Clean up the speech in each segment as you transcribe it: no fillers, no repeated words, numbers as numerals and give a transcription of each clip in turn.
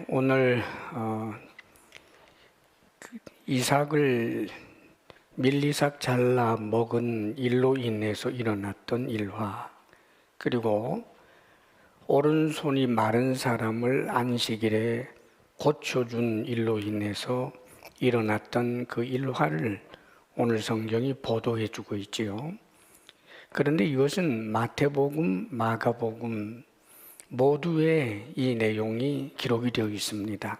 오늘 이삭을 밀리삭 잘라 먹은 일로 인해서 일어났던 일화, 그리고 오른손이 마른 사람을 안식일에 고쳐준 일로 인해서 일어났던 그 일화를 오늘 성경이 보도해 주고 있지요. 그런데 이것은 마태복음, 마가복음 모두에 이 내용이 기록이 되어 있습니다.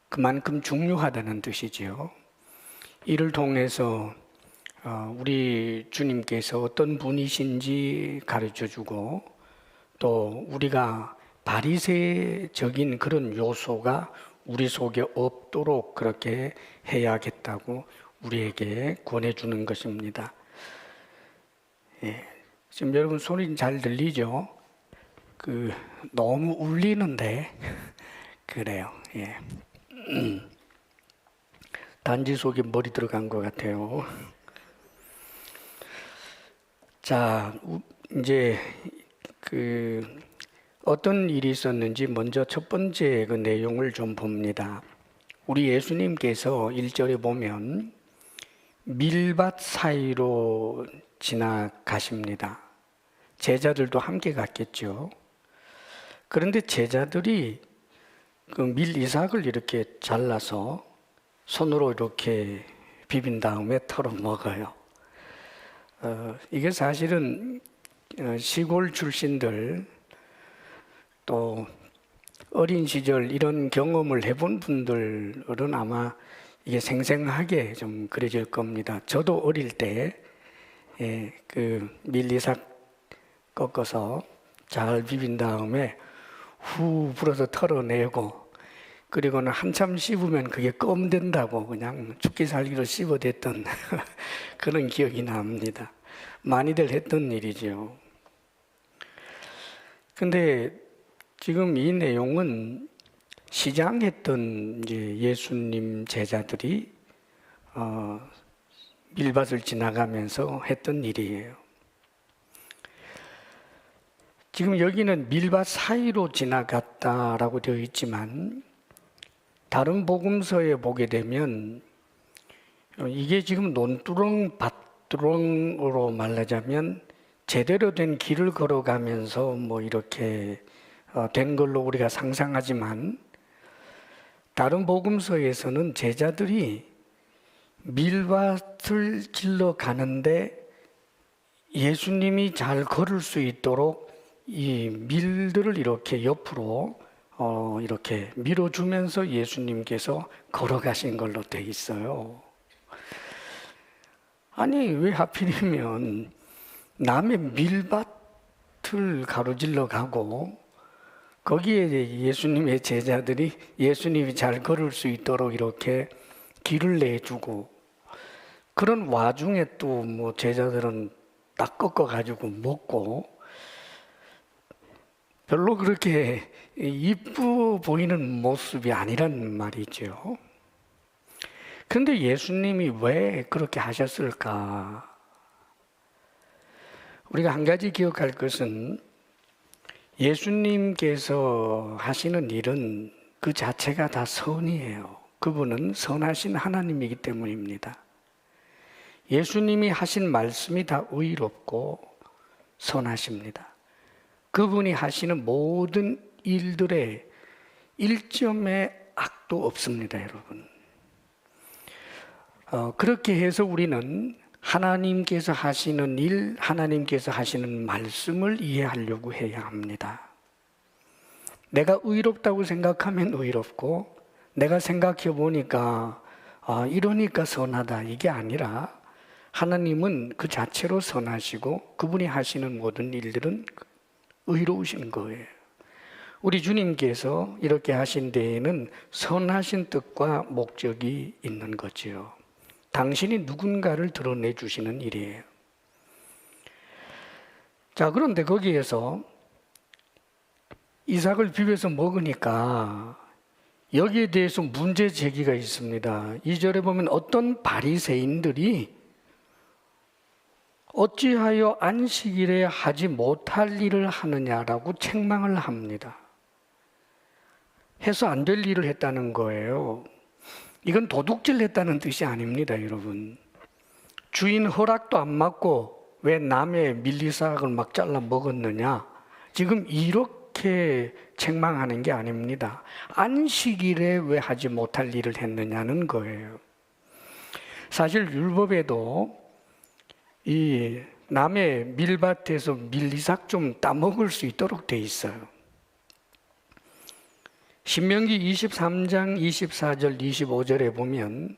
그만큼 중요하다는 뜻이지요. 이를 통해서 우리 주님께서 어떤 분이신지 가르쳐주고, 또 우리가 바리새적인 그런 요소가 우리 속에 없도록 그렇게 해야겠다고 우리에게 권해주는 것입니다. 지금 여러분 소리 잘 들리죠? 너무 울리는데 그래요. 단지 속에 머리 들어간 것 같아요. 자, 이제 어떤 일이 있었는지 먼저 첫 번째 그 내용을 좀 봅니다. 우리 예수님께서 1절에 보면 밀밭 사이로 지나가십니다. 제자들도 함께 갔겠죠. 그런데 제자들이 그 밀이삭을 이렇게 잘라서 손으로 이렇게 비빈 다음에 털어 먹어요. 이게 사실은 시골 출신들, 또 어린 시절 이런 경험을 해본 분들은 아마 이게 생생하게 좀 그려질 겁니다. 저도 어릴 때 그 밀이삭 꺾어서 잘 비빈 다음에 후 불어서 털어내고, 그리고는 한참 씹으면 그게 껌 된다고 그냥 죽기 살기로 씹어댔던 그런 기억이 납니다. 많이들 했던 일이죠. 근데 지금 이 내용은 시장했던 이제 예수님 제자들이 밀밭을 지나가면서 했던 일이에요. 지금 여기는 밀밭 사이로 지나갔다라고 되어 있지만, 다른 복음서에 보게 되면 이게 지금 논두렁, 밭두렁으로 말하자면 제대로 된 길을 걸어가면서 뭐 이렇게 된 걸로 우리가 상상하지만, 다른 복음서에서는 제자들이 밀밭을 길러 가는데 예수님이 잘 걸을 수 있도록 이 밀들을 이렇게 옆으로 이렇게 밀어주면서 예수님께서 걸어가신 걸로 돼 있어요. 아니, 왜 하필이면 남의 밀밭을 가로질러 가고 거기에 예수님의 제자들이 예수님이 잘 걸을 수 있도록 이렇게 길을 내주고, 그런 와중에 또 뭐 제자들은 딱 꺾어가지고 먹고, 별로 그렇게 이쁘 보이는 모습이 아니란 말이죠. 그런데 예수님이 왜 그렇게 하셨을까? 우리가 한 가지 기억할 것은, 예수님께서 하시는 일은 그 자체가 다 선이에요. 그분은 선하신 하나님이기 때문입니다. 예수님이 하신 말씀이 다 의롭고 선하십니다. 그분이 하시는 모든 일들에 일점의 악도 없습니다, 여러분. 그렇게 해서 우리는 하나님께서 하시는 일, 하나님께서 하시는 말씀을 이해하려고 해야 합니다. 내가 의롭다고 생각하면 의롭고, 내가 생각해 보니까 이러니까 선하다, 이게 아니라 하나님은 그 자체로 선하시고 그분이 하시는 모든 일들은 의로우신 거예요. 우리 주님께서 이렇게 하신 데에는 선하신 뜻과 목적이 있는 거지요. 당신이 누군가를 드러내 주시는 일이에요. 자, 그런데 거기에서 이삭을 비벼서 먹으니까 여기에 대해서 문제 제기가 있습니다. 2절에 보면 어떤 바리새인들이 어찌하여 안식일에 하지 못할 일을 하느냐라고 책망을 합니다. 해서 안 될 일을 했다는 거예요. 이건 도둑질 했다는 뜻이 아닙니다, 여러분. 주인 허락도 안 받고 왜 남의 밀리삭을 막 잘라 먹었느냐? 지금 이렇게 책망하는 게 아닙니다. 안식일에 왜 하지 못할 일을 했느냐는 거예요. 사실 율법에도 이 남의 밀밭에서 밀리삭 좀 따먹을 수 있도록 돼 있어요. 신명기 23장 24절 25절에 보면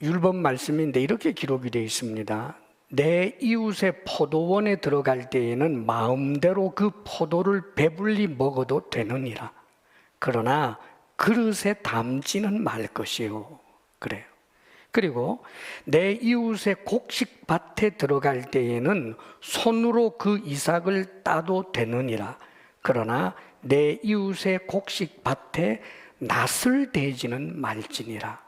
율법 말씀인데 이렇게 기록이 되어 있습니다. 내 이웃의 포도원에 들어갈 때에는 마음대로 그 포도를 배불리 먹어도 되느니라. 그러나 그릇에 담지는 말 것이요. 그래요. 그리고 내 이웃의 곡식밭에 들어갈 때에는 손으로 그 이삭을 따도 되느니라. 그러나 내 이웃의 곡식밭에 낫을 대지는 말지니라.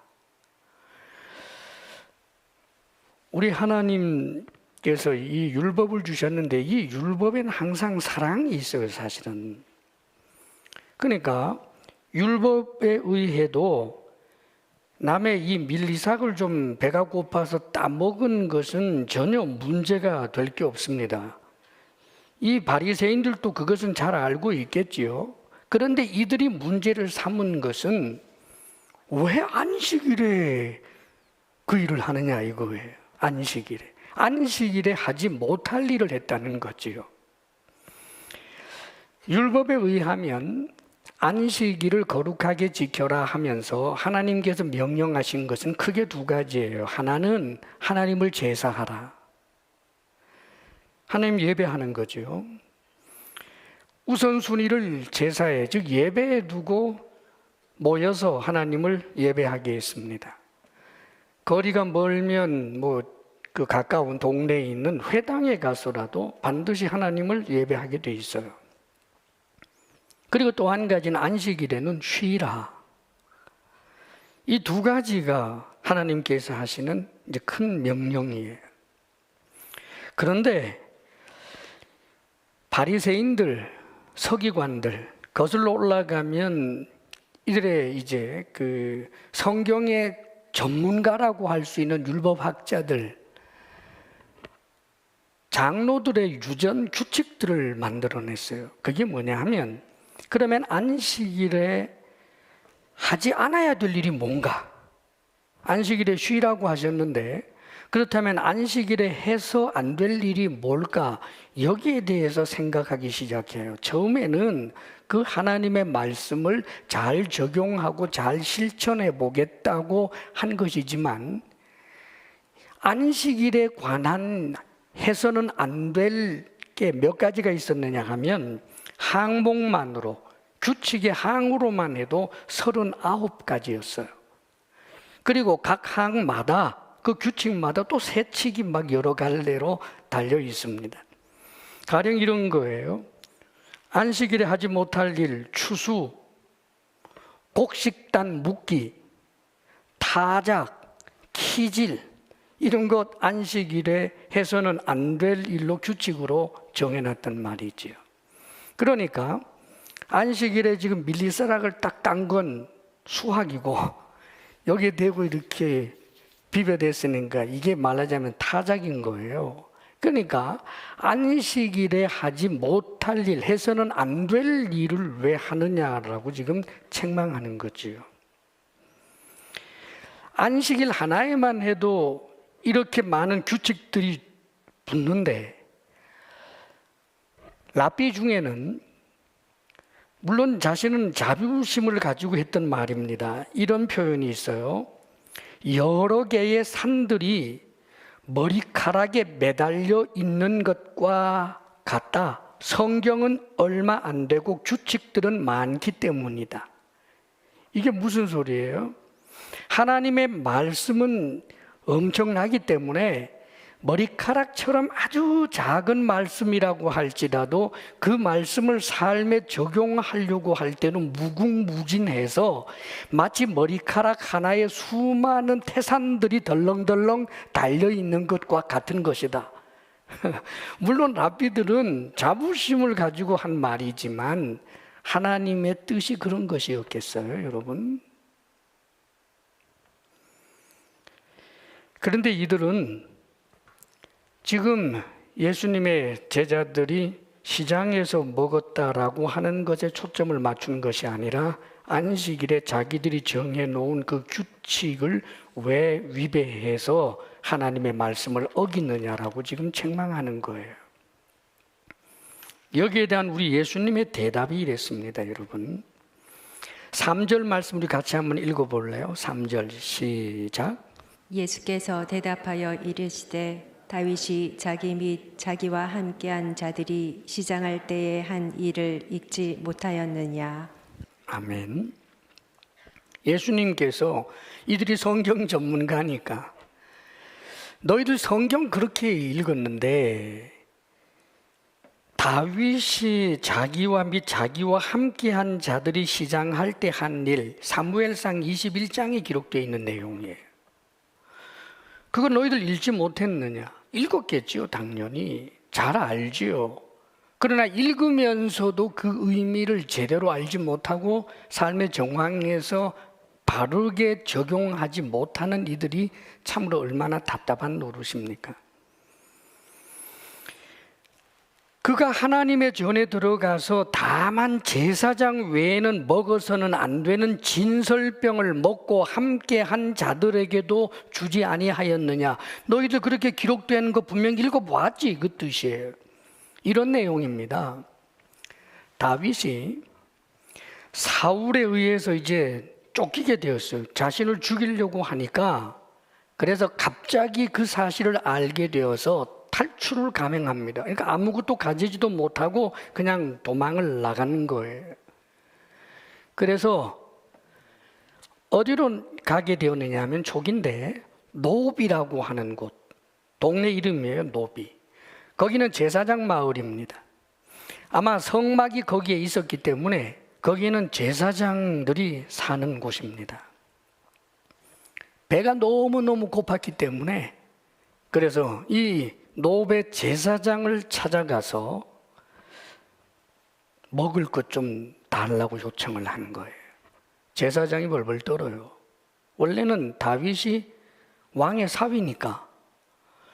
우리 하나님께서 이 율법을 주셨는데 이 율법에는 항상 사랑이 있어요, 사실은. 그러니까 율법에 의해도 남의 이 밀리삭을 좀 배가 고파서 따먹은 것은 전혀 문제가 될 게 없습니다. 이 바리새인들도 그것은 잘 알고 있겠지요. 그런데 이들이 문제를 삼은 것은 왜 안식일에 그 일을 하느냐 이거예요. 안식일에 하지 못할 일을 했다는 거지요. 율법에 의하면 안식일을 거룩하게 지켜라 하면서 하나님께서 명령하신 것은 크게 두 가지예요. 하나는 하나님을 제사하라. 하나님 예배하는 거죠. 우선순위를 제사에, 즉 예배에 두고 모여서 하나님을 예배하게 했습니다. 거리가 멀면 그 가까운 동네에 있는 회당에 가서라도 반드시 하나님을 예배하게 돼 있어요. 그리고 또 한 가지는 안식일에는 쉬라. 이 두 가지가 하나님께서 하시는 이제 큰 명령이에요. 그런데 바리새인들, 서기관들 거슬러 올라가면 이들의 이제 그 성경의 전문가라고 할 수 있는 율법학자들, 장로들의 유전 규칙들을 만들어냈어요. 그게 뭐냐 하면, 그러면 안식일에 하지 않아야 될 일이 뭔가? 안식일에 쉬라고 하셨는데 그렇다면 안식일에 해서 안 될 일이 뭘까? 여기에 대해서 생각하기 시작해요. 처음에는 그 하나님의 말씀을 잘 적용하고 잘 실천해 보겠다고 한 것이지만 안식일에 관한 해서는 안 될 게 몇 가지가 있었느냐 하면 항목만으로, 규칙의 항으로만 해도 39가지였어요. 그리고 각 항마다 그 규칙마다 또 세칙이 막 여러 갈래로 달려 있습니다. 가령 이런 거예요. 안식일에 하지 못할 일, 추수, 곡식단 묶기, 타작, 키질, 이런 것 안식일에 해서는 안 될 일로 규칙으로 정해놨단 말이지요. 그러니까 안식일에 지금 밀리사락을 딱 딴 건 수학이고 여기에 대고 이렇게 비벼댔으니까 이게 말하자면 타작인 거예요. 그러니까 안식일에 하지 못할 일, 해서는 안 될 일을 왜 하느냐라고 지금 책망하는 거지요. 안식일 하나에만 해도 이렇게 많은 규칙들이 붙는데 랍비 중에는 물론 자신은 자부심을 가지고 했던 말입니다. 이런 표현이 있어요. 여러 개의 산들이 머리카락에 매달려 있는 것과 같다. 성경은 얼마 안 되고 규칙들은 많기 때문이다. 이게 무슨 소리예요? 하나님의 말씀은 엄청나기 때문에 머리카락처럼 아주 작은 말씀이라고 할지라도 그 말씀을 삶에 적용하려고 할 때는 무궁무진해서 마치 머리카락 하나에 수많은 태산들이 덜렁덜렁 달려있는 것과 같은 것이다. 물론 랍비들은 자부심을 가지고 한 말이지만 하나님의 뜻이 그런 것이었겠어요, 여러분? 그런데 이들은 지금 예수님의 제자들이 시장에서 먹었다라고 하는 것에 초점을 맞춘 것이 아니라 안식일에 자기들이 정해놓은 그 규칙을 왜 위배해서 하나님의 말씀을 어기느냐라고 지금 책망하는 거예요. 여기에 대한 우리 예수님의 대답이 이랬습니다, 여러분. 3절 말씀 우리 같이 한번 읽어볼래요? 3절 시작. 예수께서 대답하여 이르시되 다윗이 자기 및 자기와 함께한 자들이 시장할 때에 한 일을 읽지 못하였느냐. 아멘. 예수님께서 이들이 성경 전문가니까 너희들 성경 그렇게 읽었는데 다윗이 자기와 및 자기와 함께한 자들이 시장할 때 한 일, 사무엘상 21장에 기록되어 있는 내용이에요. 그거 너희들 읽지 못했느냐? 읽었겠지요, 당연히. 잘 알지요. 그러나 읽으면서도 그 의미를 제대로 알지 못하고 삶의 정황에서 바르게 적용하지 못하는 이들이 참으로 얼마나 답답한 노릇입니까? 그가 하나님의 전에 들어가서 다만 제사장 외에는 먹어서는 안 되는 진설병을 먹고 함께한 자들에게도 주지 아니하였느냐. 너희들 그렇게 기록된 거 분명히 읽어보았지, 그 뜻이에요. 이런 내용입니다. 다윗이 사울에 의해서 이제 쫓기게 되었어요. 자신을 죽이려고 하니까. 그래서 갑자기 그 사실을 알게 되어서 탈출을 감행합니다. 그러니까 아무것도 가지지도 못하고 그냥 도망을 나가는 거예요. 그래서 어디로 가게 되었느냐 하면 족인데 노비라고 하는 곳, 동네 이름이에요, 노비. 거기는 제사장 마을입니다. 아마 성막이 거기에 있었기 때문에 거기는 제사장들이 사는 곳입니다. 배가 너무너무 고팠기 때문에 그래서 이 노베 제사장을 찾아가서 먹을 것 좀 달라고 요청을 하는 거예요. 제사장이 벌벌 떨어요. 원래는 다윗이 왕의 사위니까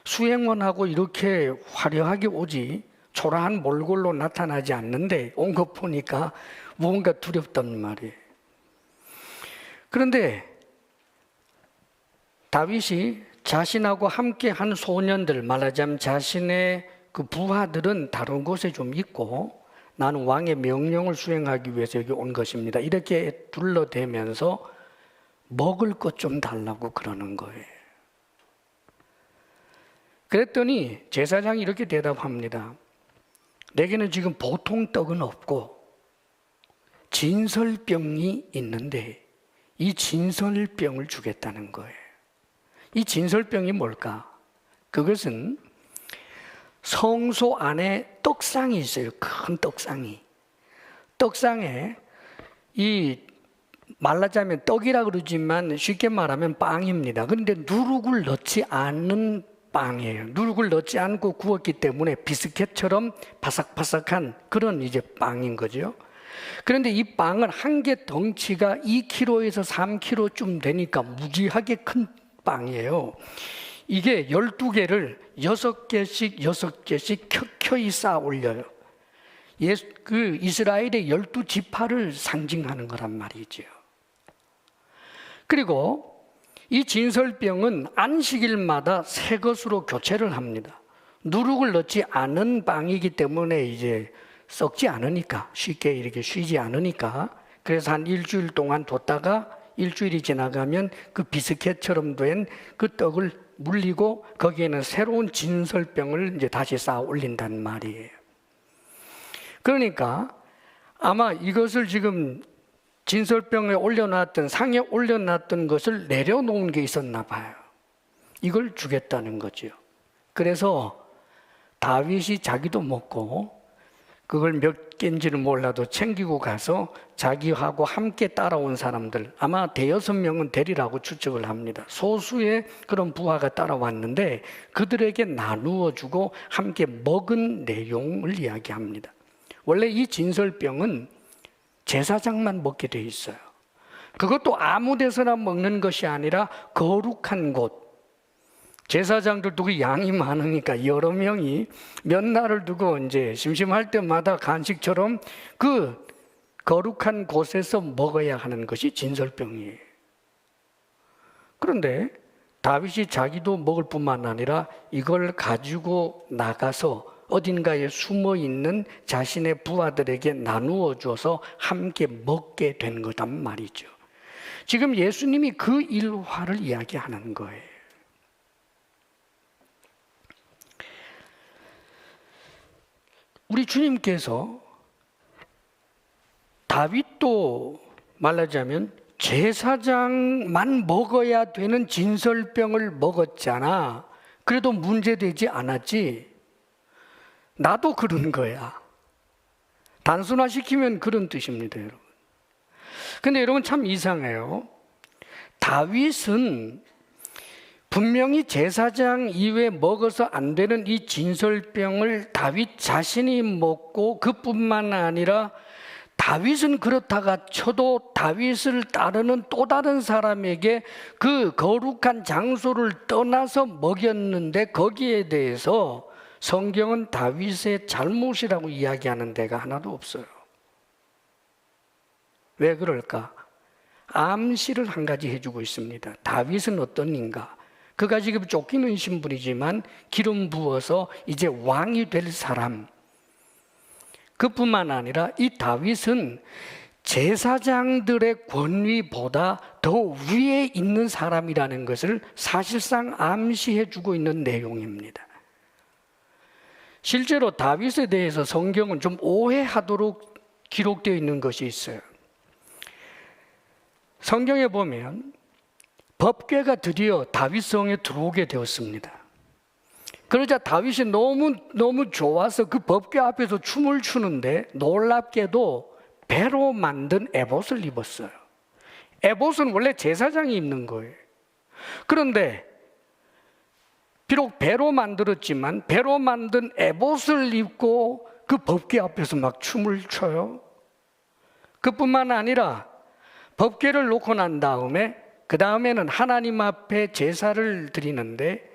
수행원하고 이렇게 화려하게 오지 초라한 몰골로 나타나지 않는데 온 것 보니까 무언가 두렵단 말이에요. 그런데 다윗이 자신하고 함께 한 소년들, 말하자면 자신의 그 부하들은 다른 곳에 좀 있고 나는 왕의 명령을 수행하기 위해서 여기 온 것입니다. 이렇게 둘러대면서 먹을 것 좀 달라고 그러는 거예요. 그랬더니 제사장이 이렇게 대답합니다. 내게는 지금 보통 떡은 없고 진설병이 있는데 이 진설병을 주겠다는 거예요. 이 진설병이 뭘까? 그것은 성소 안에 떡상이 있어요. 큰 떡상이. 떡상에 이 말하자면 떡이라 그러지만 쉽게 말하면 빵입니다. 그런데 누룩을 넣지 않는 빵이에요. 누룩을 넣지 않고 구웠기 때문에 비스켓처럼 바삭바삭한 그런 이제 빵인 거죠. 그런데 이 빵은 한 개 덩치가 2kg에서 3kg쯤 되니까 무지하게 큰 빵이에요. 이게 12개를 6개씩 켜켜이 쌓아 올려요. 그 이스라엘의 12지파를 상징하는 거란 말이죠. 그리고 이 진설병은 안식일마다 새 것으로 교체를 합니다. 누룩을 넣지 않은 빵이기 때문에 이제 썩지 않으니까, 쉽게 이렇게 쉬지 않으니까, 그래서 한 일주일 동안 뒀다가 일주일이 지나가면 그 비스켓처럼 된 그 떡을 물리고 거기에는 새로운 진설병을 이제 다시 쌓아 올린단 말이에요. 그러니까 아마 이것을 지금 진설병에 올려놨던, 상에 올려놨던 것을 내려놓은 게 있었나 봐요. 이걸 주겠다는 거죠. 그래서 다윗이 자기도 먹고 그걸 몇 개인지는 몰라도 챙기고 가서 자기하고 함께 따라온 사람들, 아마 5명은 되리라고 추측을 합니다. 소수의 그런 부하가 따라왔는데 그들에게 나누어 주고 함께 먹은 내용을 이야기합니다. 원래 이 진설병은 제사장만 먹게 돼 있어요. 그것도 아무 데서나 먹는 것이 아니라 거룩한 곳. 제사장들도 그 양이 많으니까 여러 명이 몇 날을 두고 이제 심심할 때마다 간식처럼 그 거룩한 곳에서 먹어야 하는 것이 진설병이에요. 그런데 다윗이 자기도 먹을 뿐만 아니라 이걸 가지고 나가서 어딘가에 숨어 있는 자신의 부하들에게 나누어 줘서 함께 먹게 된 거단 말이죠. 지금 예수님이 그 일화를 이야기하는 거예요. 우리 주님께서 다윗도 말하자면 제사장만 먹어야 되는 진설병을 먹었잖아. 그래도 문제되지 않았지. 나도 그런 거야. 단순화시키면 그런 뜻입니다, 여러분. 근데 여러분 참 이상해요. 다윗은 분명히 제사장 이외에 먹어서 안 되는 이 진설병을 다윗 자신이 먹고 그뿐만 아니라 다윗은 그렇다가 쳐도 다윗을 따르는 또 다른 사람에게 그 거룩한 장소를 떠나서 먹였는데 거기에 대해서 성경은 다윗의 잘못이라고 이야기하는 데가 하나도 없어요. 왜 그럴까? 암시를 한 가지 해주고 있습니다. 다윗은 어떤 인가? 그가 지금 쫓기는 신분이지만 기름 부어서 이제 왕이 될 사람. 그뿐만 아니라 이 다윗은 제사장들의 권위보다 더 위에 있는 사람이라는 것을 사실상 암시해 주고 있는 내용입니다. 실제로 다윗에 대해서 성경은 좀 오해하도록 기록되어 있는 것이 있어요. 성경에 보면 법궤가 드디어 다윗성에 들어오게 되었습니다. 그러자 다윗이 너무 좋아서 그 법궤 앞에서 춤을 추는데 놀랍게도 배로 만든 에봇을 입었어요. 에봇은 원래 제사장이 입는 거예요. 그런데 비록 배로 만들었지만 배로 만든 에봇을 입고 그 법궤 앞에서 막 춤을 춰요. 그뿐만 아니라 법궤를 놓고 난 다음에 그 다음에는 하나님 앞에 제사를 드리는데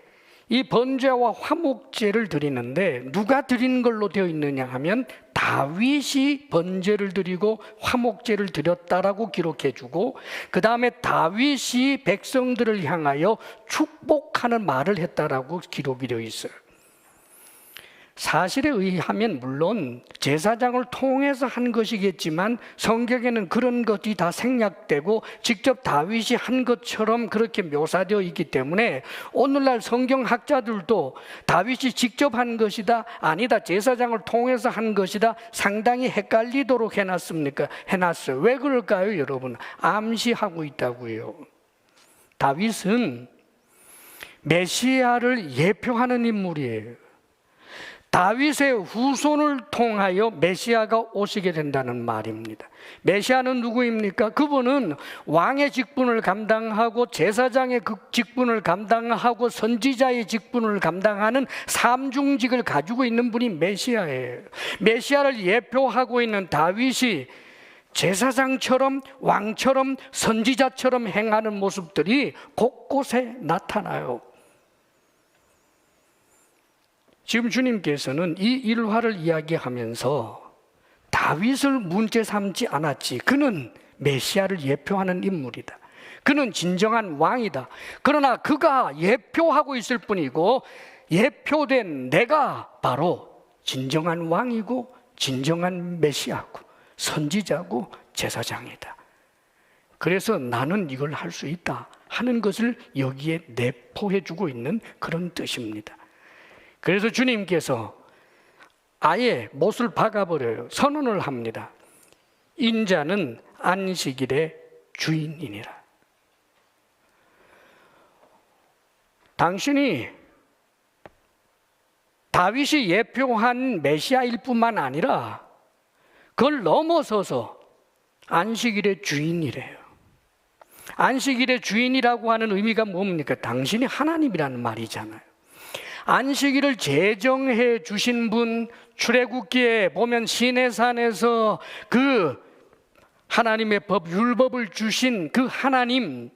이 번제와 화목제를 드리는데 누가 드리는 걸로 되어 있느냐 하면 다윗이 번제를 드리고 화목제를 드렸다라고 기록해 주고 그 다음에 다윗이 백성들을 향하여 축복하는 말을 했다라고 기록이 되어 있어요. 사실에 의하면 물론 제사장을 통해서 한 것이겠지만 성경에는 그런 것이 다 생략되고 직접 다윗이 한 것처럼 그렇게 묘사되어 있기 때문에 오늘날 성경학자들도 다윗이 직접 한 것이다, 아니다, 제사장을 통해서 한 것이다 상당히 헷갈리도록 해놨어요. 왜 그럴까요, 여러분? 암시하고 있다고요. 다윗은 메시아를 예표하는 인물이에요. 다윗의 후손을 통하여 메시아가 오시게 된다는 말입니다. 메시아는 누구입니까? 그분은 왕의 직분을 감당하고 제사장의 그 직분을 감당하고 선지자의 직분을 감당하는 삼중직을 가지고 있는 분이 메시아예요. 메시아를 예표하고 있는 다윗이 제사장처럼 왕처럼 선지자처럼 행하는 모습들이 곳곳에 나타나요. 지금 주님께서는 이 일화를 이야기하면서 다윗을 문제 삼지 않았지. 그는 메시아를 예표하는 인물이다. 그는 진정한 왕이다. 그러나 그가 예표하고 있을 뿐이고 예표된 내가 바로 진정한 왕이고 진정한 메시아고 선지자고 제사장이다. 그래서 나는 이걸 할 수 있다 하는 것을 여기에 내포해 주고 있는 그런 뜻입니다. 그래서 주님께서 아예 못을 박아버려요. 선언을 합니다. 인자는 안식일의 주인이니라. 당신이 다윗이 예표한 메시아일 뿐만 아니라 그걸 넘어서서 안식일의 주인이래요. 안식일의 주인이라고 하는 의미가 뭡니까? 당신이 하나님이라는 말이잖아요. 안식일을 제정해 주신 분, 출애굽기에 보면 시내산에서 그 하나님의 법, 율법을 주신 그 하나님,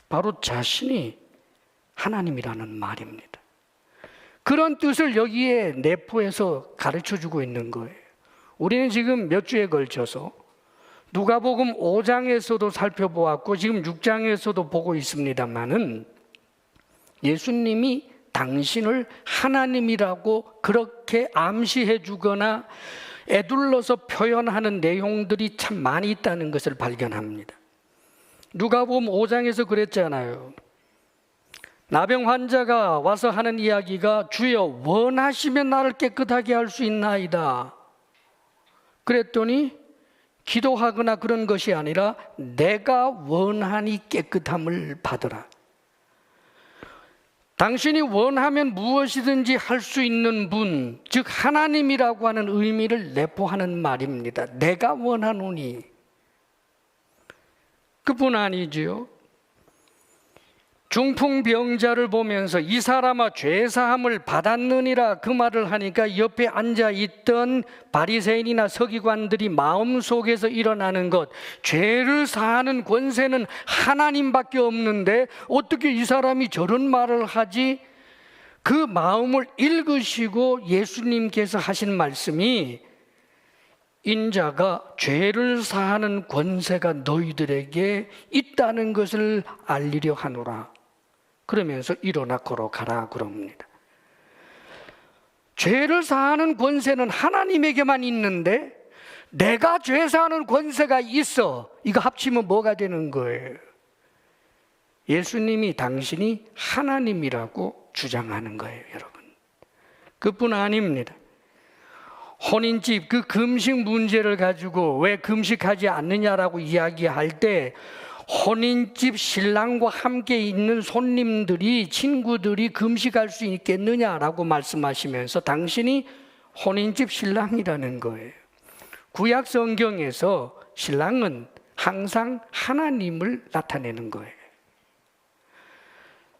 바로 자신이 하나님이라는 말입니다. 그런 뜻을 여기에 내포해서 가르쳐주고 있는 거예요. 우리는 지금 몇 주에 걸쳐서 누가복음 5장에서도 살펴보았고 지금 6장에서도 보고 있습니다만은 예수님이 당신을 하나님이라고 그렇게 암시해 주거나 애둘러서 표현하는 내용들이 참 많이 있다는 것을 발견합니다. 누가복음 5장에서 그랬잖아요. 나병 환자가 와서 하는 이야기가 주여 원하시면 나를 깨끗하게 할 수 있나이다. 그랬더니 기도하거나 그런 것이 아니라 내가 원하니 깨끗함을 받으라. 당신이 원하면 무엇이든지 할 수 있는 분, 즉 하나님이라고 하는 의미를 내포하는 말입니다. 내가 원하노니. 그뿐 아니지요. 중풍병자를 보면서 이 사람아 죄사함을 받았느니라 그 말을 하니까 옆에 앉아있던 바리새인이나 서기관들이 마음속에서 일어나는 것, 죄를 사하는 권세는 하나님밖에 없는데 어떻게 이 사람이 저런 말을 하지? 그 마음을 읽으시고 예수님께서 하신 말씀이 인자가 죄를 사하는 권세가 너희들에게 있다는 것을 알리려 하노라. 그러면서 일어나 걸어가라 그럽니다. 죄를 사하는 권세는 하나님에게만 있는데 내가 죄 사하는 권세가 있어. 이거 합치면 뭐가 되는 거예요? 예수님이 당신이 하나님이라고 주장하는 거예요, 여러분. 그뿐 아닙니다. 혼인집 그 금식 문제를 가지고 왜 금식하지 않느냐라고 이야기할 때 혼인집 신랑과 함께 있는 손님들이, 친구들이 금식할 수 있겠느냐라고 말씀하시면서 당신이 혼인집 신랑이라는 거예요. 구약 성경에서 신랑은 항상 하나님을 나타내는 거예요.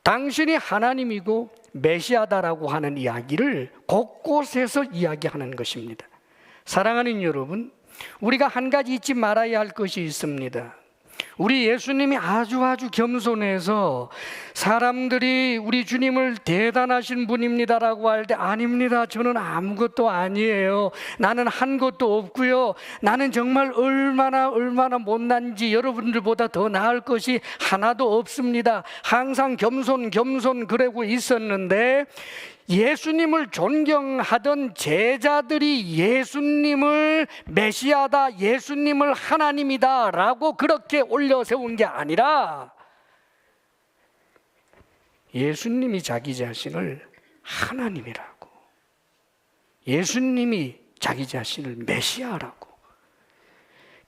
당신이 하나님이고 메시아다라고 하는 이야기를 곳곳에서 이야기하는 것입니다. 사랑하는 여러분, 우리가 한 가지 잊지 말아야 할 것이 있습니다. 우리 예수님이 아주 겸손해서 사람들이 우리 주님을 대단하신 분입니다라고 할 때 아닙니다. 저는 아무것도 아니에요. 나는 한 것도 없고요. 나는 정말 얼마나 못난지 여러분들보다 더 나을 것이 하나도 없습니다. 항상 겸손 그러고 있었는데 예수님을 존경하던 제자들이 예수님을 메시아다, 예수님을 하나님이다 라고 그렇게 올려 세운 게 아니라 예수님이 자기 자신을 하나님이라고, 예수님이 자기 자신을 메시아라고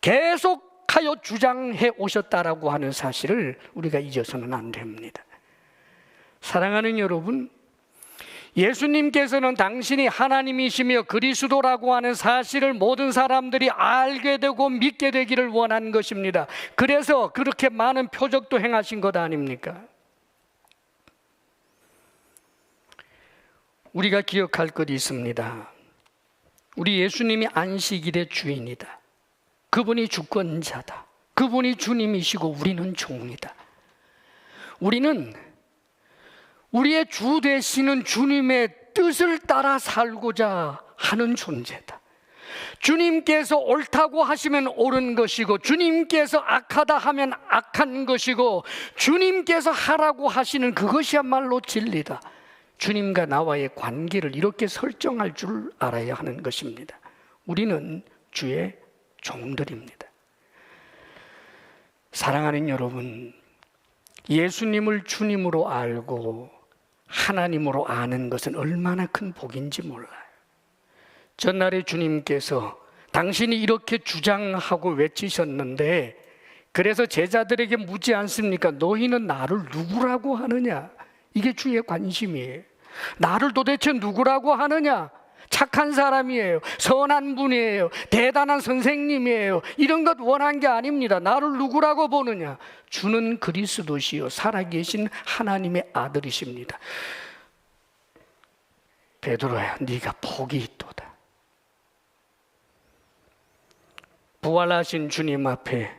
계속하여 주장해 오셨다라고 하는 사실을 우리가 잊어서는 안 됩니다. 사랑하는 여러분, 예수님께서는 당신이 하나님이시며 그리스도라고 하는 사실을 모든 사람들이 알게 되고 믿게 되기를 원한 것입니다. 그래서 그렇게 많은 표적도 행하신 것 아닙니까? 우리가 기억할 것이 있습니다. 우리 예수님이 안식일의 주인이다. 그분이 주권자다. 그분이 주님이시고 우리는 종이다. 우리는 우리의 주 되시는 주님의 뜻을 따라 살고자 하는 존재다. 주님께서 옳다고 하시면 옳은 것이고 주님께서 악하다 하면 악한 것이고 주님께서 하라고 하시는 그것이야말로 진리다. 주님과 나와의 관계를 이렇게 설정할 줄 알아야 하는 것입니다. 우리는 주의 종들입니다. 사랑하는 여러분, 예수님을 주님으로 알고 하나님으로 아는 것은 얼마나 큰 복인지 몰라요. 전날에 주님께서 당신이 이렇게 주장하고 외치셨는데 그래서 제자들에게 묻지 않습니까? 너희는 나를 누구라고 하느냐? 이게 주의 관심이에요. 나를 도대체 누구라고 하느냐? 착한 사람이에요. 선한 분이에요. 대단한 선생님이에요. 이런 것 원한 게 아닙니다. 나를 누구라고 보느냐? 주는 그리스도시요 살아계신 하나님의 아들이십니다. 베드로야, 네가 복이 있도다. 부활하신 주님 앞에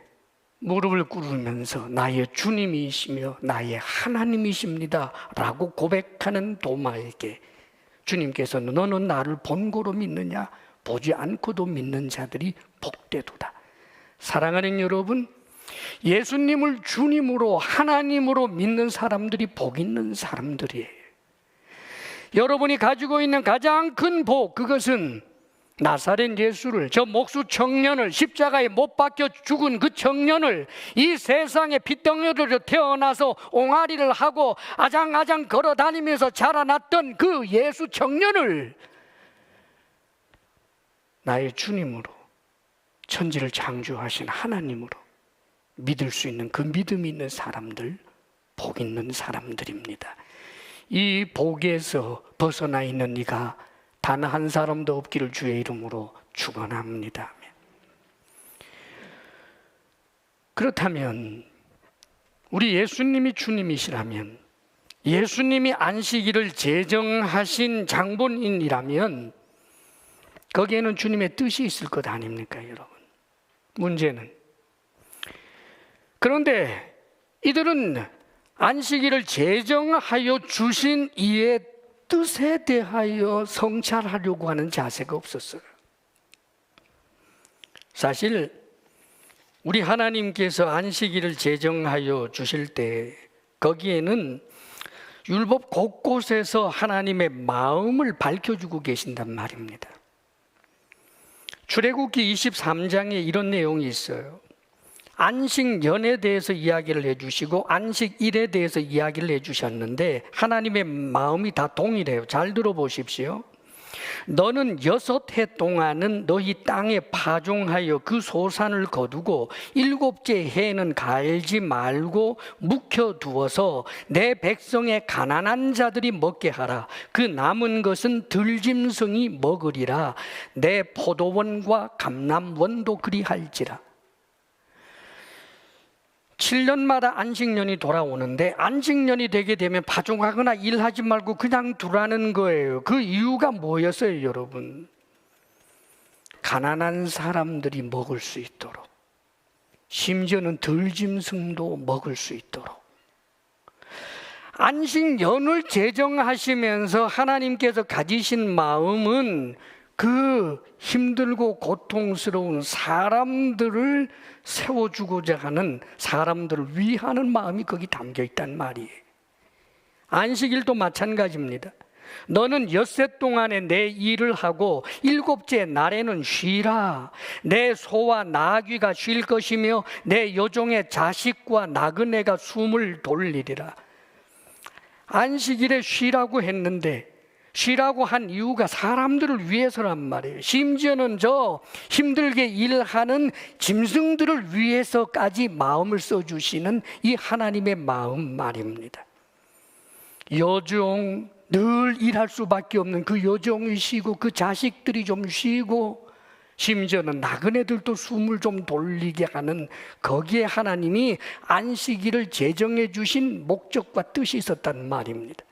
무릎을 꿇으면서 나의 주님이시며 나의 하나님이십니다 라고 고백하는 도마에게 주님께서는 너는 나를 본고로 믿느냐? 보지 않고도 믿는 자들이 복되도다. 사랑하는 여러분, 예수님을 주님으로 하나님으로 믿는 사람들이 복 있는 사람들이에요. 여러분이 가지고 있는 가장 큰 복, 그것은 나사렛 예수를, 저 목수 청년을, 십자가에 못 박혀 죽은 그 청년을 이 세상에 핏덩어리로 태어나서 옹알이를 하고 아장아장 걸어 다니면서 자라났던 그 예수 청년을 나의 주님으로, 천지를 창조하신 하나님으로 믿을 수 있는 그 믿음이 있는 사람들, 복 있는 사람들입니다. 이 복에서 벗어나 있는 네가 단 한 사람도 없기를 주의 이름으로 축원합니다. 그렇다면 우리 예수님이 주님이시라면, 예수님이 안식일을 제정하신 장본인이라면 거기에는 주님의 뜻이 있을 것 아닙니까, 여러분? 문제는, 그런데 이들은 안식일을 제정하여 주신 이의 뜻에 대하여 성찰하려고 하는 자세가 없었어요. 사실 우리 하나님께서 안식일을 제정하여 주실 때 거기에는 율법 곳곳에서 하나님의 마음을 밝혀주고 계신단 말입니다. 출애굽기 23장에 이런 내용이 있어요. 안식년에 대해서 이야기를 해주시고 안식일에 대해서 이야기를 해주셨는데 하나님의 마음이 다 동일해요. 잘 들어보십시오. 너는 6해 동안은 너희 땅에 파종하여 그 소산을 거두고 7째 해에는 갈지 말고 묵혀두어서 내 백성의 가난한 자들이 먹게 하라. 그 남은 것은 들짐승이 먹으리라. 내 포도원과 감람원도 그리할지라. 7년마다 안식년이 돌아오는데 안식년이 되게 되면 파종하거나 일하지 말고 그냥 두라는 거예요. 그 이유가 뭐였어요, 여러분? 가난한 사람들이 먹을 수 있도록, 심지어는 들짐승도 먹을 수 있도록. 안식년을 제정하시면서 하나님께서 가지신 마음은 그 힘들고 고통스러운 사람들을 세워주고자 하는, 사람들을 위하는 마음이 거기 담겨 있단 말이에요. 안식일도 마찬가지입니다. 너는 6세 동안에 내 일을 하고 7째 날에는 쉬라. 내 소와 나귀가 쉴 것이며 내 여종의 자식과 나그네가 숨을 돌리리라. 안식일에 쉬라고 했는데 쉬라고 한 이유가 사람들을 위해서란 말이에요. 심지어는 저 힘들게 일하는 짐승들을 위해서까지 마음을 써주시는 이 하나님의 마음 말입니다. 여종, 늘 일할 수밖에 없는 그 여종이 쉬고 그 자식들이 좀 쉬고 심지어는 나그네들도 숨을 좀 돌리게 하는, 거기에 하나님이 안식일을 제정해 주신 목적과 뜻이 있었단 말입니다.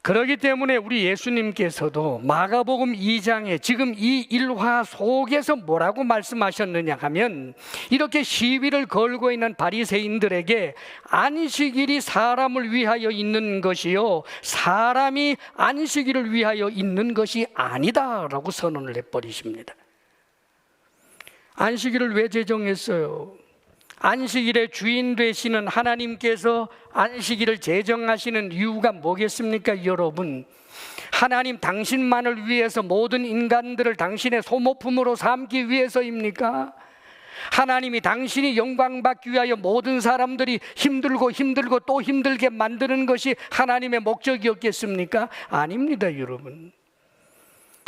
그렇기 때문에 우리 예수님께서도 마가복음 2장에 지금 이 일화 속에서 뭐라고 말씀하셨느냐 하면, 이렇게 시비를 걸고 있는 바리새인들에게 안식일이 사람을 위하여 있는 것이요 사람이 안식일을 위하여 있는 것이 아니다라고 선언을 해버리십니다. 안식일을 왜 제정했어요? 안식일의 주인 되시는 하나님께서 안식일을 제정하시는 이유가 뭐겠습니까, 여러분? 하나님 당신만을 위해서 모든 인간들을 당신의 소모품으로 삼기 위해서입니까? 하나님이 당신이 영광받기 위하여 모든 사람들이 힘들고 또 힘들게 만드는 것이 하나님의 목적이었겠습니까? 아닙니다, 여러분.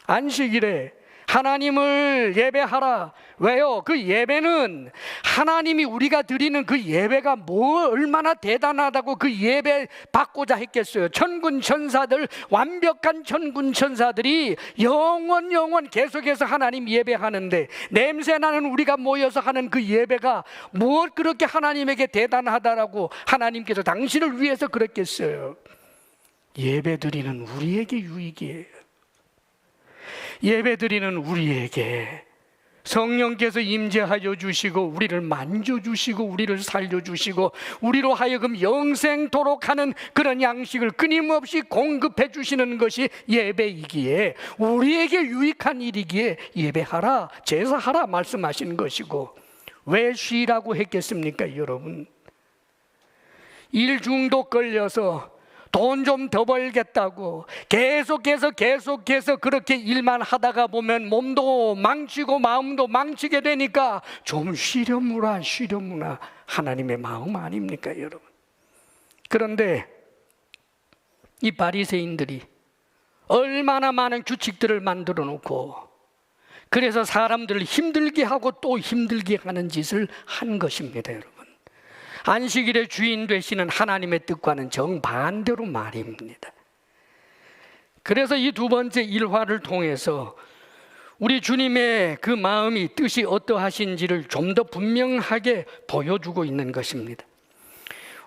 안식일에 하나님을 예배하라. 왜요? 그 예배는 하나님이 우리가 드리는 그 예배가 뭐 얼마나 대단하다고 그 예배 받고자 했겠어요. 천군 천사들, 완벽한 천군 천사들이 영원 계속해서 하나님 예배하는데 냄새나는 우리가 모여서 하는 그 예배가 뭘 그렇게 하나님에게 대단하다라고 하나님께서 당신을 위해서 그랬겠어요. 예배 드리는 우리에게 유익이에요. 예배드리는 우리에게 성령께서 임재하여 주시고 우리를 만져주시고 우리를 살려주시고 우리로 하여금 영생토록 하는 그런 양식을 끊임없이 공급해 주시는 것이 예배이기에, 우리에게 유익한 일이기에 예배하라, 제사하라 말씀하시는 것이고, 왜 쉬라고 했겠습니까 여러분? 일 중독 걸려서 돈 좀 더 벌겠다고 계속해서 그렇게 일만 하다가 보면 몸도 망치고 마음도 망치게 되니까 좀 쉬려무라 하나님의 마음 아닙니까 여러분? 그런데 이 바리새인들이 얼마나 많은 규칙들을 만들어 놓고, 그래서 사람들을 힘들게 하고 또 힘들게 하는 짓을 한 것입니다 여러분. 안식일의 주인 되시는 하나님의 뜻과는 정반대로 말입니다. 그래서 이 두 번째 일화를 통해서 우리 주님의 그 마음이, 뜻이 어떠하신지를 좀 더 분명하게 보여주고 있는 것입니다.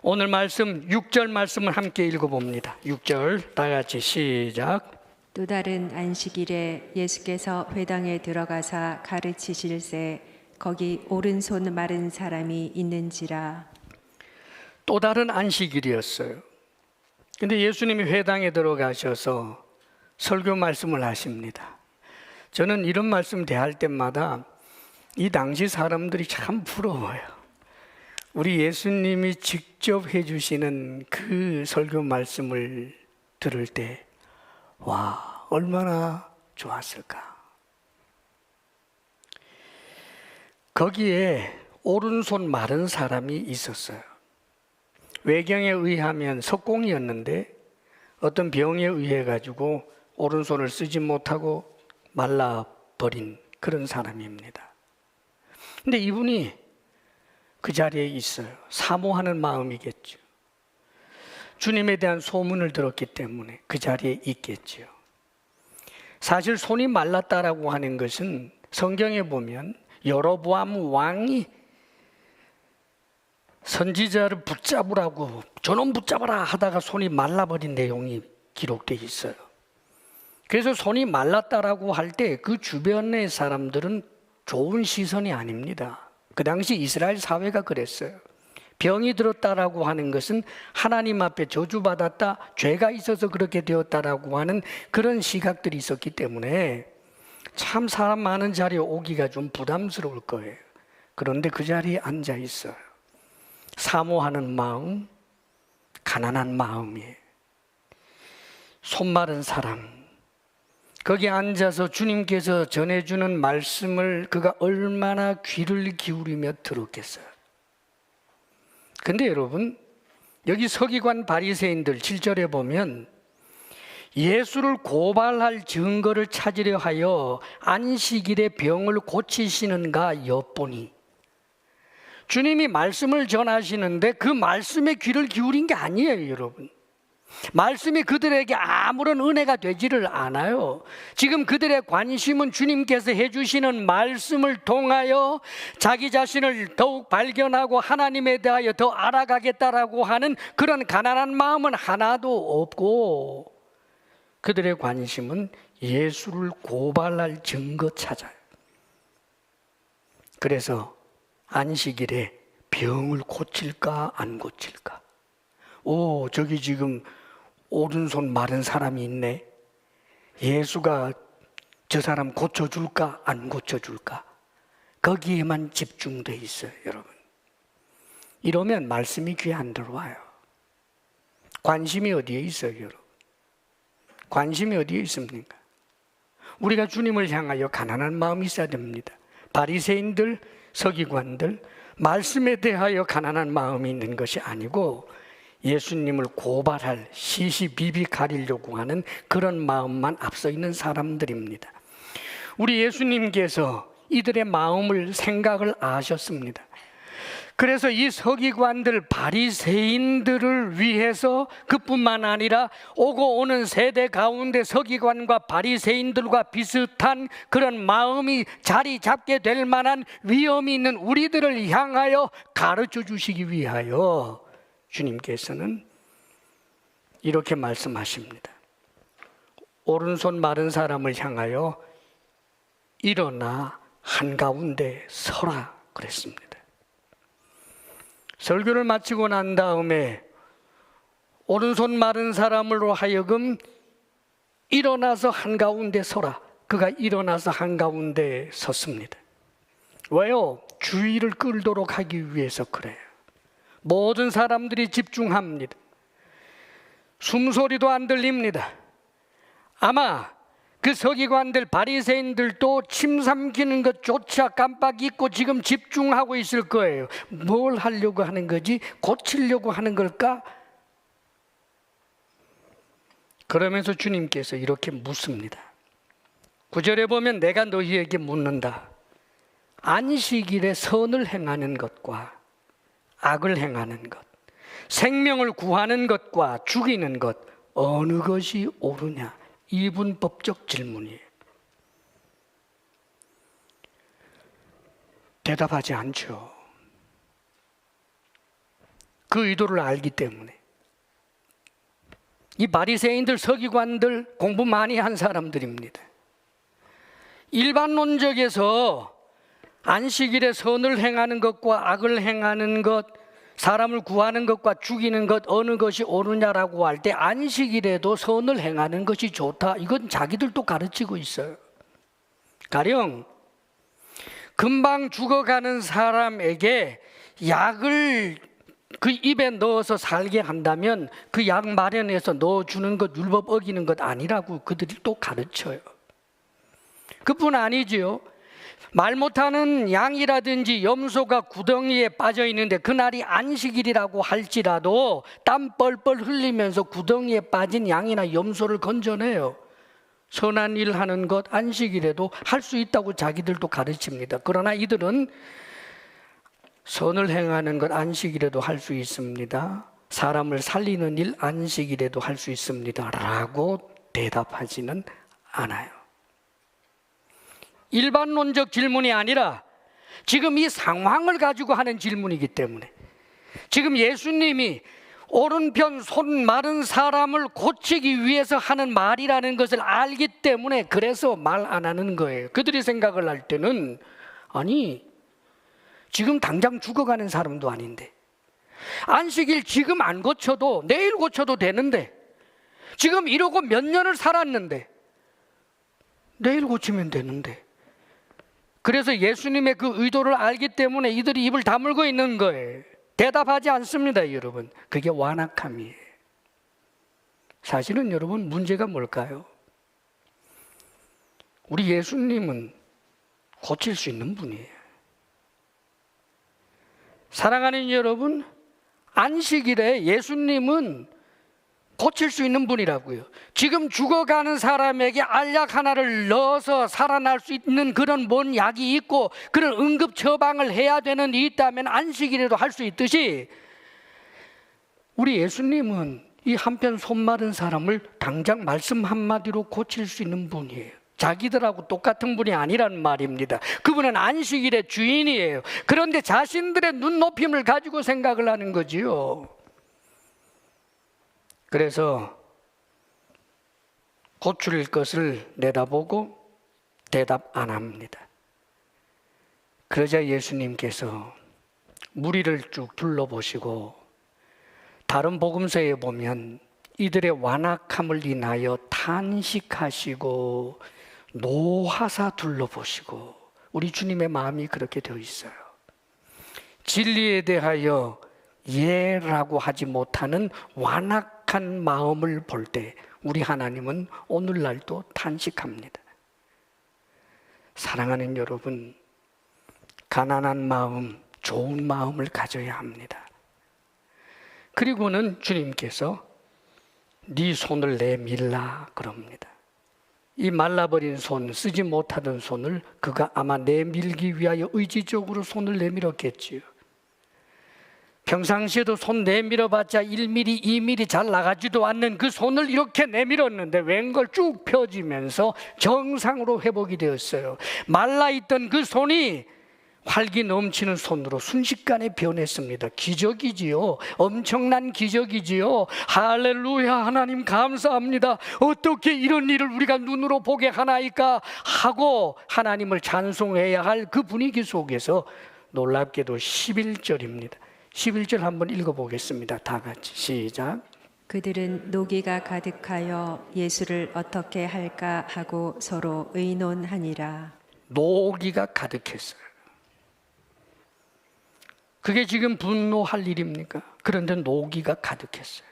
오늘 말씀 6절 말씀을 함께 읽어봅니다. 6절 다 같이 시작. 또 다른 안식일에 예수께서 회당에 들어가사 가르치실새 거기 오른손 마른 사람이 있는지라. 또 다른 안식일이었어요. 근데 예수님이 회당에 들어가셔서 설교 말씀을 하십니다. 저는 이런 말씀 대할 때마다 이 당시 사람들이 참 부러워요. 우리 예수님이 직접 해주시는 그 설교 말씀을 들을 때, 와, 얼마나 좋았을까. 거기에 오른손 마른 사람이 있었어요. 외경에 의하면 석공이었는데 어떤 병에 의해 가지고 오른손을 쓰지 못하고 말라버린 그런 사람입니다. 근데 이분이 그 자리에 있어요. 사모하는 마음이겠죠. 주님에 대한 소문을 들었기 때문에 그 자리에 있겠죠. 사실 손이 말랐다라고 하는 것은 성경에 보면 여로보암 왕이 선지자를 붙잡으라고 저놈 붙잡아라 하다가 손이 말라버린 내용이 기록되어 있어요. 그래서 손이 말랐다라고 할 때 그 주변의 사람들은 좋은 시선이 아닙니다. 그 당시 이스라엘 사회가 그랬어요. 병이 들었다라고 하는 것은 하나님 앞에 저주받았다, 죄가 있어서 그렇게 되었다라고 하는 그런 시각들이 있었기 때문에 참 사람 많은 자리에 오기가 좀 부담스러울 거예요. 그런데 그 자리에 앉아 있어요. 사모하는 마음, 가난한 마음이에요. 손 마른 사람, 거기 앉아서 주님께서 전해주는 말씀을 그가 얼마나 귀를 기울이며 들었겠어요. 근데 여러분, 여기 서기관 바리새인들 7절에 보면 예수를 고발할 증거를 찾으려 하여 안식일에 병을 고치시는가 엿보니, 주님이 말씀을 전하시는데 그 말씀에 귀를 기울인 게 아니에요 여러분. 말씀이 그들에게 아무런 은혜가 되지를 않아요. 지금 그들의 관심은 주님께서 해주시는 말씀을 통하여 자기 자신을 더욱 발견하고 하나님에 대하여 더 알아가겠다라고 하는 그런 가난한 마음은 하나도 없고, 그들의 관심은 예수를 고발할 증거 찾아요. 그래서 안식일에 병을 고칠까 안 고칠까? 오, 저기 지금 오른손 마른 사람이 있네. 예수가 저 사람 고쳐줄까 안 고쳐줄까? 거기에만 집중돼 있어요 여러분. 이러면 말씀이 귀에 안 들어와요. 관심이 어디에 있어요 여러분? 관심이 어디에 있습니까? 우리가 주님을 향하여 가난한 마음이 있어야 됩니다. 바리새인들, 서기관들, 말씀에 대하여 가난한 마음이 있는 것이 아니고 예수님을 고발할, 시시비비 가리려고 하는 그런 마음만 앞서 있는 사람들입니다. 우리 예수님께서 이들의 마음을, 생각을 아셨습니다. 그래서 이 서기관들, 바리새인들을 위해서 그뿐만 아니라 오고 오는 세대 가운데 서기관과 바리새인들과 비슷한 그런 마음이 자리 잡게 될 만한 위험이 있는 우리들을 향하여 가르쳐 주시기 위하여 주님께서는 이렇게 말씀하십니다. 오른손 마른 사람을 향하여 일어나 한가운데 서라 그랬습니다. 설교를 마치고 난 다음에 오른손 마른 사람으로 하여금 일어나서 한가운데 서라. 그가 일어나서 한가운데 섰습니다. 왜요? 주의를 끌도록 하기 위해서 그래요. 모든 사람들이 집중합니다. 숨소리도 안 들립니다. 아마 그 서기관들, 바리새인들도 침 삼키는 것조차 깜빡 잊고 지금 집중하고 있을 거예요. 뭘 하려고 하는 거지? 고치려고 하는 걸까? 그러면서 주님께서 이렇게 묻습니다. 9절에 보면 내가 너희에게 묻는다. 안식일에 선을 행하는 것과 악을 행하는 것, 생명을 구하는 것과 죽이는 것, 어느 것이 옳으냐? 이분법적 질문이에요. 대답하지 않죠. 그 의도를 알기 때문에. 이 바리새인들, 서기관들 공부 많이 한 사람들입니다. 일반론적에서 안식일에 선을 행하는 것과 악을 행하는 것, 사람을 구하는 것과 죽이는 것 어느 것이 옳으냐라고 할 때 안식일에도 선을 행하는 것이 좋다. 이건 자기들도 가르치고 있어요. 가령 금방 죽어가는 사람에게 약을 그 입에 넣어서 살게 한다면 그 약 마련해서 넣어주는 것 율법 어기는 것 아니라고 그들이 또 가르쳐요. 그뿐 아니지요. 말 못하는 양이라든지 염소가 구덩이에 빠져 있는데 그날이 안식일이라고 할지라도 땀 뻘뻘 흘리면서 구덩이에 빠진 양이나 염소를 건져내요. 선한 일 하는 것 안식일에도 할 수 있다고 자기들도 가르칩니다. 그러나 이들은 선을 행하는 것 안식일에도 할 수 있습니다. 사람을 살리는 일 안식일에도 할 수 있습니다. 라고 대답하지는 않아요. 일반론적 질문이 아니라 지금 이 상황을 가지고 하는 질문이기 때문에 지금 예수님이 오른편 손 마른 사람을 고치기 위해서 하는 말이라는 것을 알기 때문에 그래서 말 안 하는 거예요. 그들이 생각을 할 때는 아니 지금 당장 죽어가는 사람도 아닌데 안식일 지금 안 고쳐도 내일 고쳐도 되는데 지금 이러고 몇 년을 살았는데 내일 고치면 되는데 그래서 예수님의 그 의도를 알기 때문에 이들이 입을 다물고 있는 거예요. 대답하지 않습니다, 여러분. 그게 완악함이에요. 사실은 여러분 문제가 뭘까요? 우리 예수님은 고칠 수 있는 분이에요. 사랑하는 여러분, 안식일에 예수님은 고칠 수 있는 분이라고요. 지금 죽어가는 사람에게 알약 하나를 넣어서 살아날 수 있는 그런 뭔 약이 있고 그런 응급 처방을 해야 되는 일이 있다면 안식일에도 할 수 있듯이 우리 예수님은 이 한편 손 마른 사람을 당장 말씀 한마디로 고칠 수 있는 분이에요. 자기들하고 똑같은 분이 아니란 말입니다. 그분은 안식일의 주인이에요. 그런데 자신들의 눈높임을 가지고 생각을 하는 거지요. 그래서 고칠 것을 내다보고 대답 안 합니다. 그러자 예수님께서 무리를 쭉 둘러보시고 다른 복음서에 보면 이들의 완악함을 인하여 탄식하시고 노하사 둘러보시고 우리 주님의 마음이 그렇게 되어 있어요. 진리에 대하여 예라고 하지 못하는 완악한 마음을 볼 때 우리 하나님은 오늘날도 탄식합니다. 사랑하는 여러분, 가난한 마음, 좋은 마음을 가져야 합니다. 그리고는 주님께서 네 손을 내밀라 그럽니다. 이 말라버린 손, 쓰지 못하던 손을 그가 아마 내밀기 위하여 의지적으로 손을 내밀었겠지요. 평상시에도 손 내밀어봤자 1mm, 2mm 잘 나가지도 않는 그 손을 이렇게 내밀었는데 왼걸 쭉 펴지면서 정상으로 회복이 되었어요. 말라있던 그 손이 활기 넘치는 손으로 순식간에 변했습니다. 기적이지요. 엄청난 기적이지요. 할렐루야, 하나님 감사합니다. 어떻게 이런 일을 우리가 눈으로 보게 하나이까 하고 하나님을 찬송해야 할 그 분위기 속에서 놀랍게도 11절입니다. 11절 한번 읽어보겠습니다. 다 같이 시작. 그들은 노기가 가득하여 예수를 어떻게 할까 하고 서로 의논하니라. 노기가 가득했어요. 그게 지금 분노할 일입니까? 그런데 노기가 가득했어요.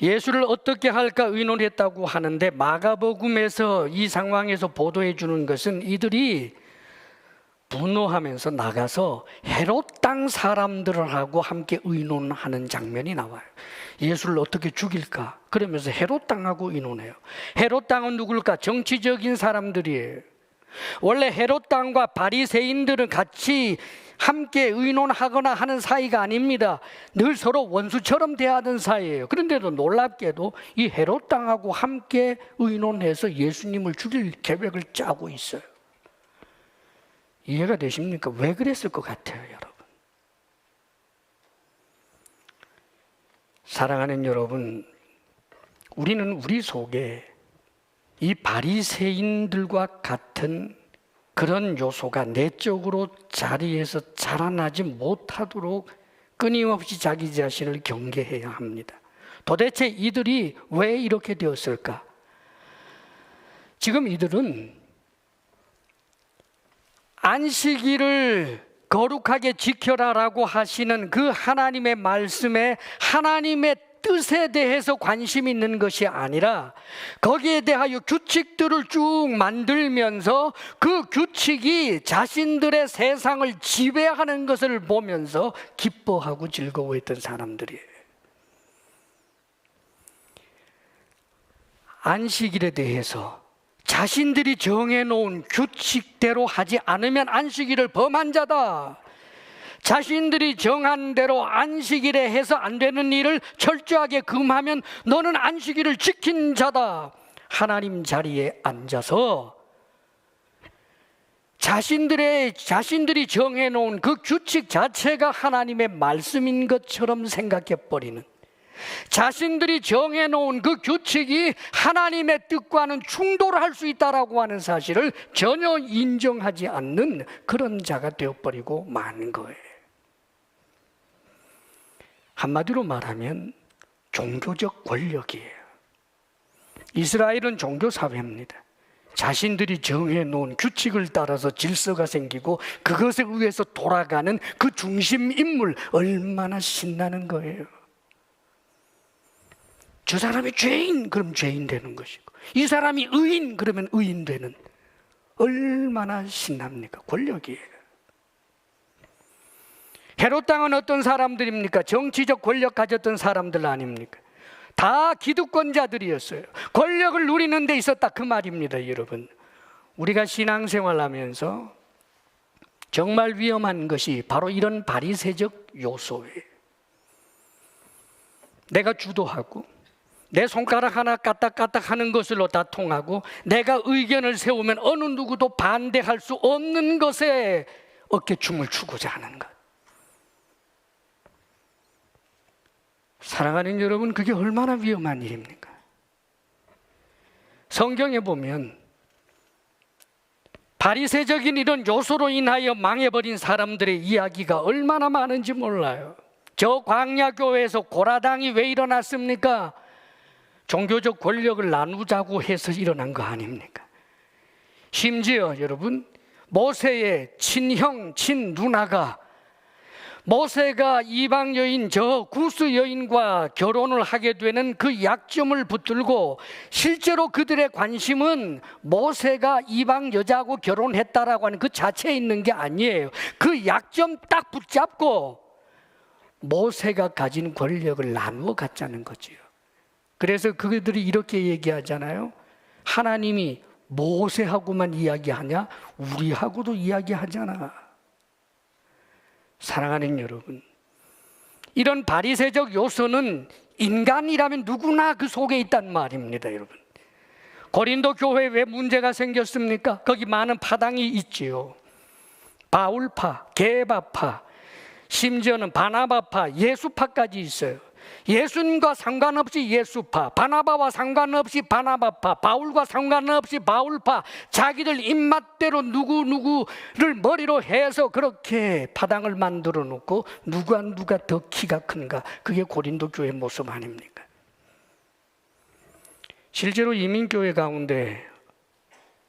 예수를 어떻게 할까 의논했다고 하는데 마가복음에서 이 상황에서 보도해 주는 것은 이들이 분노하면서 나가서 헤롯 땅 사람들하고 함께 의논하는 장면이 나와요. 예수를 어떻게 죽일까? 그러면서 헤롯 땅하고 의논해요. 헤롯 땅은 누굴까? 정치적인 사람들이에요. 원래 헤롯 땅과 바리새인들은 같이 함께 의논하거나 하는 사이가 아닙니다. 늘 서로 원수처럼 대하던 사이예요. 그런데도 놀랍게도 이 헤롯 땅하고 함께 의논해서 예수님을 죽일 계획을 짜고 있어요. 이해가 되십니까? 왜 그랬을 것 같아요, 여러분? 사랑하는 여러분, 우리는 우리 속에 이 바리새인들과 같은 그런 요소가 내적으로 자리에서 자라나지 못하도록 끊임없이 자기 자신을 경계해야 합니다. 도대체 이들이 왜 이렇게 되었을까? 지금 이들은 안식일을 거룩하게 지켜라라고 하시는 그 하나님의 말씀에 하나님의 뜻에 대해서 관심이 있는 것이 아니라 거기에 대하여 규칙들을 쭉 만들면서 그 규칙이 자신들의 세상을 지배하는 것을 보면서 기뻐하고 즐거워했던 사람들이에요. 안식일에 대해서 자신들이 정해놓은 규칙대로 하지 않으면 안식일을 범한 자다. 자신들이 정한 대로 안식일에 해서 안 되는 일을 철저하게 금하면 너는 안식일을 지킨 자다. 하나님 자리에 앉아서 자신들이 정해놓은 그 규칙 자체가 하나님의 말씀인 것처럼 생각해버리는, 자신들이 정해놓은 그 규칙이 하나님의 뜻과는 충돌할 수 있다라고 하는 사실을 전혀 인정하지 않는 그런 자가 되어버리고 마는 거예요. 한마디로 말하면 종교적 권력이에요. 이스라엘은 종교사회입니다. 자신들이 정해놓은 규칙을 따라서 질서가 생기고 그것에 의해서 돌아가는 그 중심 인물, 얼마나 신나는 거예요. 저 사람이 죄인, 그럼 죄인 되는 것이고 이 사람이 의인, 그러면 의인 되는, 얼마나 신납니까? 권력이에요. 헤롯 땅은 어떤 사람들입니까? 정치적 권력 가졌던 사람들 아닙니까? 다 기득권자들이었어요. 권력을 누리는 데 있었다, 그 말입니다. 여러분, 우리가 신앙생활하면서 정말 위험한 것이 바로 이런 바리새적 요소예요. 내가 주도하고 내 손가락 하나 까딱까딱 하는 것으로 다 통하고 내가 의견을 세우면 어느 누구도 반대할 수 없는 것에 어깨춤을 추고자 하는 것. 사랑하는 여러분, 그게 얼마나 위험한 일입니까? 성경에 보면 바리새적인 이런 요소로 인하여 망해버린 사람들의 이야기가 얼마나 많은지 몰라요. 저 광야교회에서 고라당이 왜 일어났습니까? 종교적 권력을 나누자고 해서 일어난 거 아닙니까? 심지어 여러분, 모세의 친형, 친누나가 모세가 이방 여인 저 구스 여인과 결혼을 하게 되는 그 약점을 붙들고, 실제로 그들의 관심은 모세가 이방 여자하고 결혼했다라고 하는 그 자체에 있는 게 아니에요. 그 약점 딱 붙잡고 모세가 가진 권력을 나누어 갖자는 거지요. 그래서 그들이 이렇게 얘기하잖아요. 하나님이 모세하고만 이야기하냐? 우리하고도 이야기하잖아. 사랑하는 여러분, 이런 바리새적 요소는 인간이라면 누구나 그 속에 있단 말입니다. 여러분, 고린도 교회에 왜 문제가 생겼습니까? 거기 많은 파당이 있지요. 바울파, 게바파, 심지어는 바나바파, 예수파까지 있어요. 예수님과 상관없이 예수파, 바나바와 상관없이 바나바파, 바울과 상관없이 바울파, 자기들 입맛대로 누구를 머리로 해서 그렇게 파당을 만들어 놓고 누가 더 키가 큰가, 그게 고린도 교회 모습 아닙니까? 실제로 이민교회 가운데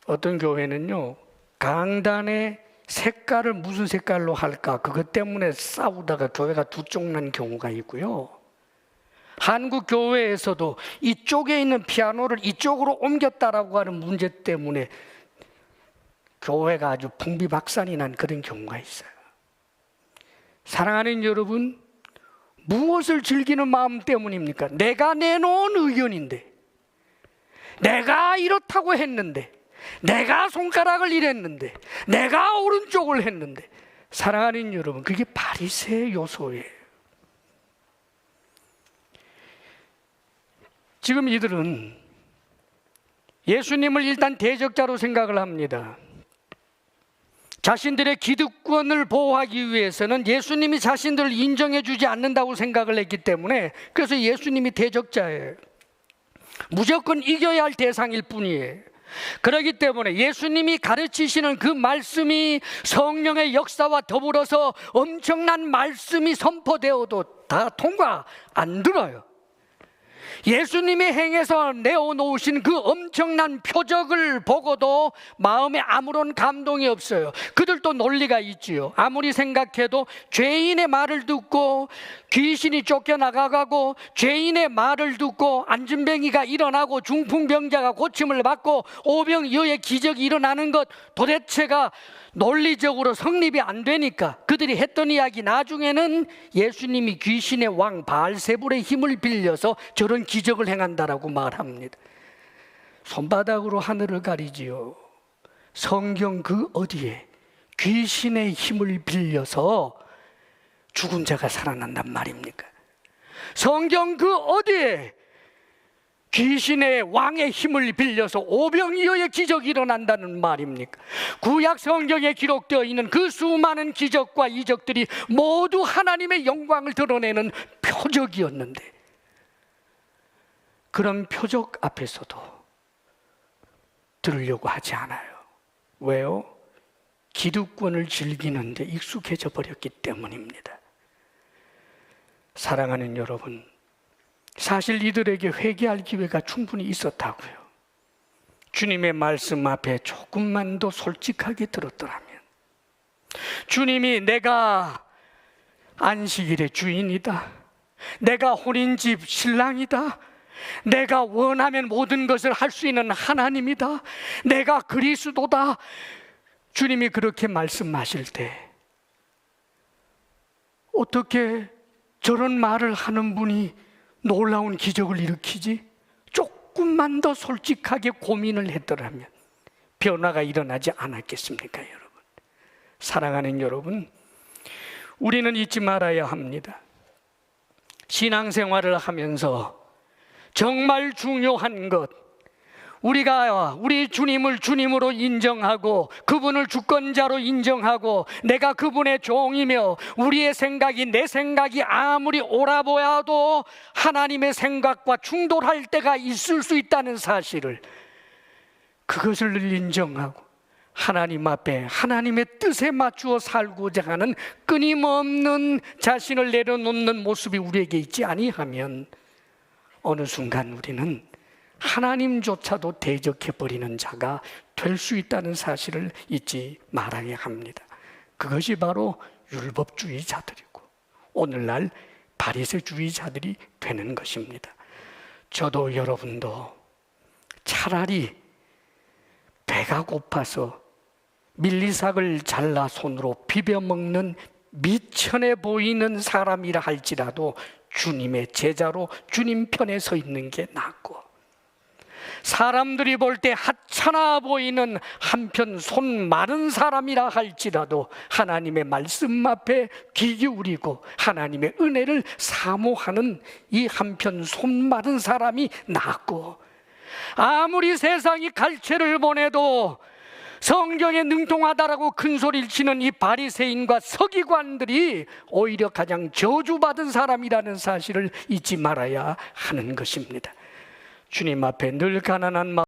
어떤 교회는요, 강단의 색깔을 무슨 색깔로 할까, 그것 때문에 싸우다가 교회가 두 쪽 난 경우가 있고요. 한국 교회에서도 이쪽에 있는 피아노를 이쪽으로 옮겼다라고 하는 문제 때문에 교회가 아주 풍비박산이 난 그런 경우가 있어요. 사랑하는 여러분, 무엇을 즐기는 마음 때문입니까? 내가 내놓은 의견인데, 내가 이렇다고 했는데, 내가 손가락을 이랬는데, 내가 오른쪽을 했는데, 사랑하는 여러분, 그게 바리새의 요소예요. 지금 이들은 예수님을 일단 대적자로 생각을 합니다. 자신들의 기득권을 보호하기 위해서는 예수님이 자신들을 인정해 주지 않는다고 생각을 했기 때문에, 그래서 예수님이 대적자예요. 무조건 이겨야 할 대상일 뿐이에요. 그렇기 때문에 예수님이 가르치시는 그 말씀이 성령의 역사와 더불어서 엄청난 말씀이 선포되어도 다 통과 안 들어요. 예수님의 행에서 내어놓으신 그 엄청난 표적을 보고도 마음에 아무런 감동이 없어요. 그들도 논리가 있지요. 아무리 생각해도 죄인의 말을 듣고 귀신이 쫓겨나가고, 죄인의 말을 듣고 안진뱅이가 일어나고 중풍병자가 고침을 받고 오병이어의 기적이 일어나는 것, 도대체가 논리적으로 성립이 안 되니까 그들이 했던 이야기, 나중에는 예수님이 귀신의 왕 바알세불의 힘을 빌려서 저런 기적을 행한다라고 말합니다. 손바닥으로 하늘을 가리지요. 성경 그 어디에 귀신의 힘을 빌려서 죽은 자가 살아난단 말입니까? 성경 그 어디에 귀신의 왕의 힘을 빌려서 오병이어의 기적이 일어난다는 말입니까? 구약 성경에 기록되어 있는 그 수많은 기적과 이적들이 모두 하나님의 영광을 드러내는 표적이었는데, 그런 표적 앞에서도 들으려고 하지 않아요. 왜요? 기득권을 즐기는데 익숙해져 버렸기 때문입니다. 사랑하는 여러분, 사실 이들에게 회개할 기회가 충분히 있었다고요. 주님의 말씀 앞에 조금만 더 솔직하게 들었더라면, 주님이 내가 안식일의 주인이다, 내가 혼인집 신랑이다, 내가 원하면 모든 것을 할 수 있는 하나님이다, 내가 그리스도다, 주님이 그렇게 말씀하실 때 어떻게 저런 말을 하는 분이 놀라운 기적을 일으키지? 조금만 더 솔직하게 고민을 했더라면 변화가 일어나지 않았겠습니까, 여러분? 사랑하는 여러분, 우리는 잊지 말아야 합니다. 신앙생활을 하면서 정말 중요한 것, 우리가 우리 주님을 주님으로 인정하고 그분을 주권자로 인정하고 내가 그분의 종이며, 우리의 생각이 내 생각이 아무리 옳아 보여도 하나님의 생각과 충돌할 때가 있을 수 있다는 사실을, 그것을 인정하고 하나님 앞에 하나님의 뜻에 맞추어 살고자 하는 끊임없는 자신을 내려놓는 모습이 우리에게 있지 아니하면 어느 순간 우리는 하나님조차도 대적해버리는 자가 될 수 있다는 사실을 잊지 말아야 합니다. 그것이 바로 율법주의자들이고 오늘날 바리새주의자들이 되는 것입니다. 저도 여러분도 차라리 배가 고파서 밀리삭을 잘라 손으로 비벼 먹는 미천해 보이는 사람이라 할지라도 주님의 제자로 주님 편에 서 있는 게 낫고, 사람들이 볼 때 하찮아 보이는 한편 손 마른 사람이라 할지라도 하나님의 말씀 앞에 귀 기울이고 하나님의 은혜를 사모하는 이 한편 손 마른 사람이 낫고, 아무리 세상이 갈채를 보내도 성경에 능통하다라고 큰 소리를 치는 이 바리새인과 서기관들이 오히려 가장 저주받은 사람이라는 사실을 잊지 말아야 하는 것입니다. 주님 앞에 늘 가난한 마음